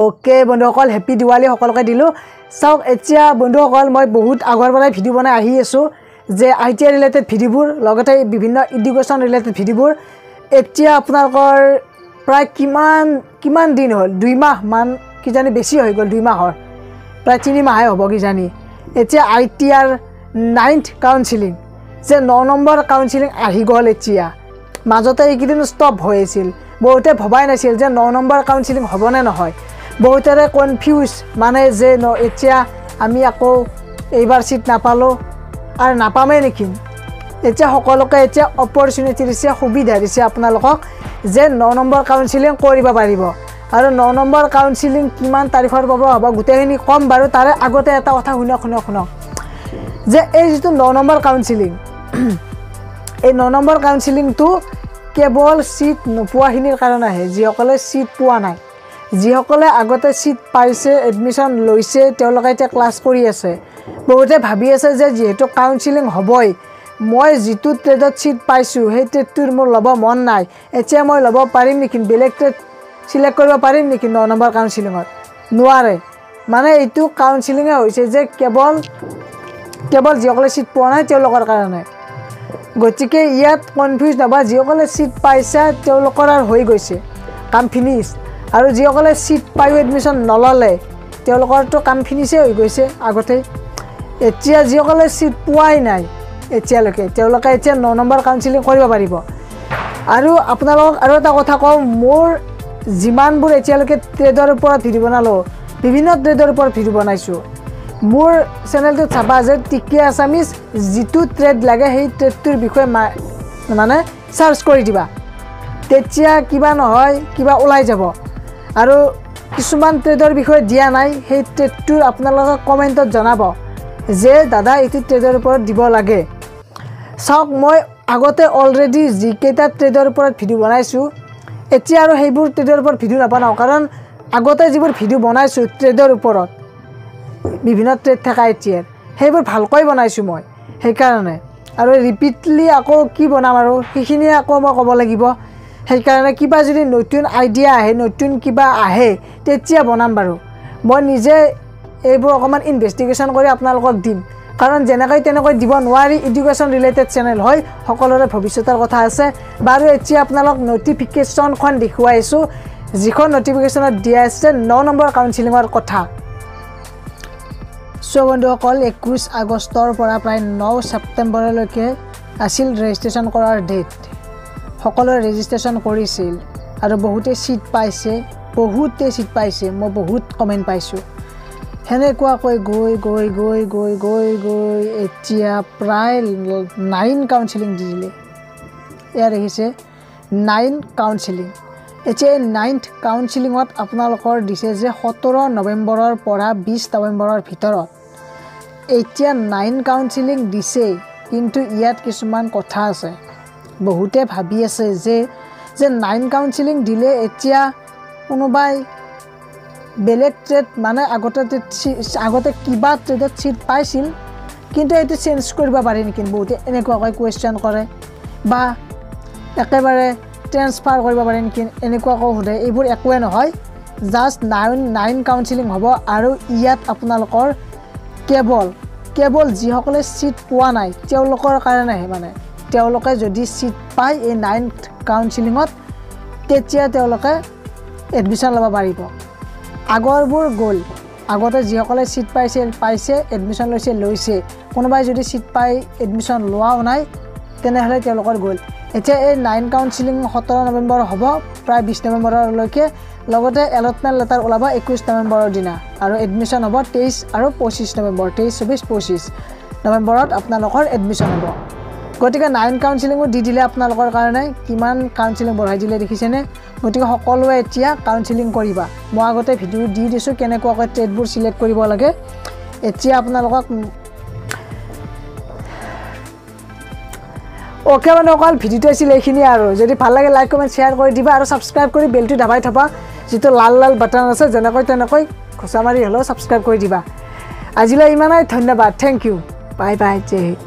okay বন্ধুসকল happy Diwali সকলোকে দিলোঁ চাওক এতিয়া বন্ধুসকল মই বহুত আগৰ পৰাই ভিডিঅ' বনাই আহি আছোঁ যে ITI ৰিলেটেড ভিডিঅ'বোৰ লগতে বিভিন্ন এডুকেশ্যন ৰিলেটেড ভিডিঅ'বোৰ এতিয়া আপোনালোকৰ প্ৰায় কিমান দিন হ'ল 2 মাহ মান কিজানি বেছি হৈ গ'ল 2 মাহৰ প্ৰায় 3 মাহে হ'ব কিজানি এতিয়া ITR 9th কাউন্সেলিং যে 9 নম্বৰ কাউন্সেলিং আহি গ'ল এতিয়া মাজতে এইকেইদিন ষ্টপ হৈ আছিল বহুতে ভবাই নাছিল যে 9 নম্বৰ কাউন্সেলিং হ'বনে নহয় বহুতৰে কনফিউজ মানে যে এতিয়া আমি আকৌ এইবাৰ সিট নাপালো আৰু নাপামেই নেকি এতিয়া সকলোকে এতিয়া অপৰচুনিটি দিছে সুবিধা দিছে আপোনালোকক যে 9 নম্বৰ কাউন্সেলিং কৰিব পাৰিব আৰু 9 নম্বৰ কাউন্সেলিং কিমান তাৰিখৰ পৰা হ'ব গোটেইখিনি কম বাৰু তাৰে আগতে এটা কথা শুনক যে এই যেটো 9 নম্বৰ কাউন্সেলিং এই 9 নম্বৰ কাউন্সেলিংটো কেৱল সিট নোপোৱাখিনিৰ কাৰণে আহে যিসকলে সিট পোৱা নাই যিসকলে আগতে সিট পাইছে এডমিশন লৈছে তেওঁলোকে এতিয়া ক্লাছ কৰি আছে বহুতে ভাবি আছে যে যেহেতু কাউন্সেলিং হ'বই মই যেটো ট্ৰেডত সিট পাইছো সেই ট্ৰেডটোৰ মোৰ ল'ব মন নাই এতিয়া মই ল'ব পাৰিম নেকি বেলেগ ট্ৰেড সিলেক্ট কৰিব পাৰিম নেকি 9 নম্বৰ কাউন্সেলিংত নোৱাৰে মানে এইটো কাউন্সেলিংে হৈছে যে কেৱল যিসকলে সিট পোৱা নাই তেওঁলোকৰ কাৰণে গতিকে ইয়াত কনফিউজ নবা যিসকলে সিট পাইছে তেওঁলোকৰ আৰু হৈ গৈছে কাম ফিনিশ আৰু যিসকলে সিট পাই এডমিশন নললে তেওঁলোকৰটো কাম ফিনিশে হৈ গৈছে আগতে এতিয়া যিসকলে সিট পোৱাই নাই এতিয়ালৈকে তেওঁলোকে এতিয়া 9 নম্বৰ কাউন্সেলিং কৰিব পাৰিব আৰু আপোনালোকক আৰু এটা কথা কওঁ মোৰ যিমানবোৰ এতিয়ালৈকে ট্ৰেডৰ ওপৰত ভিডিঅ' বনালো বিভিন্ন ট্ৰেডৰ ওপৰত ভিডিঅ' বনাইছো মোৰ চেনেলটোত চাবা যে টিকে আছামিজ যেটো ট্ৰেড লাগে সেই ট্ৰেডটোৰ বিষয়ে মানে সাৰ্চ কৰি দিবা তেতিয়া কিবা নহয় কিবা ওলাই যাব আৰু কিছুমান ট্ৰেডৰ বিষয়ে দিয়া নাই সেই ট্ৰেডটোৰ আপোনালোকক কমেন্টত জনাব যে দাদা এইটো ট্ৰেডৰ ওপৰত দিব লাগে চাওক মই আগতে অলৰেডি যিকেইটা ট্ৰেডৰ ওপৰত ভিডিঅ' বনাইছো এতিয়া আৰু সেইবোৰ ট্ৰেডৰ ওপৰত ভিডিঅ' নাপাওঁ কাৰণ আগতে যিবোৰ ভিডিঅ' বনাইছো ট্ৰেডৰ ওপৰত বিভিন্ন ট্ৰেড থকা এতিয়া সেইবোৰ ভালকৈ বনাইছো মই সেইকাৰণে আৰু ৰিপিটলি আকৌ কি বনাম আৰু সেইখিনি আকৌ মই ক'ব লাগিব সেইকাৰণে কিবা যদি নতুন আইডিয়া আহে নতুন কিবা আহে তেতিয়া বনাম বাৰু মই নিজে এইবোৰ অকমান ইনভেষ্টিগেশ্যন কৰি আপোনালোকক দিম কাৰণ যেনেকৈ তেনেকৈ দিব নোৱাৰি এডুকেশ্যন ৰিলেটেড চেনেল হয় সকলোৰে ভৱিষ্যতৰ কথা আছে বাৰু এতিয়া আপোনালোক নটিফিকেশ্যনখন দেখুৱাইছো যিখন নটিফিকেশ্যনত দিয়া আছে 9 নম্বৰ কাউন্সেলিংৰ কথা সো বন্ধুসকল 21 আগষ্টৰ পৰা প্ৰায় 9 ছেপ্টেম্বৰলৈকে আছিল ৰেজিষ্ট্ৰেশ্যন কৰাৰ ডেট সকলোৱে ৰেজিষ্ট্ৰেশ্যন কৰিছিল আৰু বহুতে সিট পাইছে মই বহুত কমেন্ট পাইছো হেনেকুৱাকৈ গৈ এতিয়া প্ৰায় 9 কাউন্সেলিং দিলে ইয়াৰ দেখিছে 9 কাউন্সেলিং এতিয়া 9th কাউন্সেলিংত আপোনালোকৰ দিছে যে 17 নৱেম্বৰৰ পৰা 20 নৱেম্বৰৰ ভিতৰত এতিয়া 9 কাউন্সেলিং দিছে কিন্তু ইয়াত কিছুমান কথা আছে বহুতে ভাবি আছে যে 9 কাউন্সেলিং দিলে এতিয়া কোনোবাই বেলেগ ট্ৰেড মানে আগতে কিবা ট্ৰেডত সিট পাইছিল কিন্তু এটো চেঞ্জ কৰিব পাৰি নেকি বহুতে এনেকুৱাকৈ কোৱেশ্চন কৰে বা একেবাৰে ট্ৰান্সফাৰ কৰিব পাৰি নেকি এনেকুৱাকৈ সোধে এইবোৰ একোৱে নহয় জাস্ট 9 কাউন্সেলিং হ'ব আৰু ইয়াত আপোনালোকৰ কেৱল যিসকলে সিট পোৱা নাই তেওঁলোকৰ কাৰণেহে মানে তেওঁলোকে যদি সিট পায় এই 9th কাউন্সেলিংত তেতিয়া তেওঁলোকে এডমিশন ল'ব পাৰিব আগৰবোৰ গ'ল আগতে যিসকলে সিট পাইছে এডমিশন লৈছে কোনোবাই যদি সিট পাই এডমিশন লোৱাও নাই তেনেহলে তেওঁলোকৰ গ'ল এতিয়া এই 9 কাউন্সেলিং 17 নৱেম্বৰ হ'ব প্ৰায় 20 নৱেম্বৰলৈকে লগতে এলটমেন্ট লেটাৰ ওলাব 21 নৱেম্বৰৰ দিনা আৰু এডমিশন হ'ব 23 আৰু 25 নৱেম্বৰ 23 24 25 নৱেম্বৰত আপোনালোকৰ এডমিশন হ'ব গতিকে 9 কাউন্সেলিংও দি দিলে আপোনালোকৰ কাৰণে কিমান কাউন্সেলিং বঢ়াই দিলে দেখিছেনে গতিকে সকলোৱে এতিয়া কাউন্সেলিং কৰিবা মই আগতে ভিডিঅ' দি দিছো কেনেকুৱাকৈ ট্ৰেডবোৰ সিলেক্ট কৰিব লাগে এতিয়া আপোনালোকক ওকে বন্ধুসকল ভিডিঅ'টো আছিল এইখিনি আৰু যদি ভাল লাগে লাইক কমেন্ট শ্বেয়াৰ কৰি দিবা আৰু সাবস্ক্ৰাইব কৰি বেলটো দাবাই থবা যেটো লাল বাটন আছে যেনেকৈ তেনেকৈ খোচা মাৰি হলো সাবস্ক্ৰাইব কৰি দিবা আজিলৈ ইমানেই ধন্যবাদ থ্যাংক ইউ বাই বাই জয় হিন্দ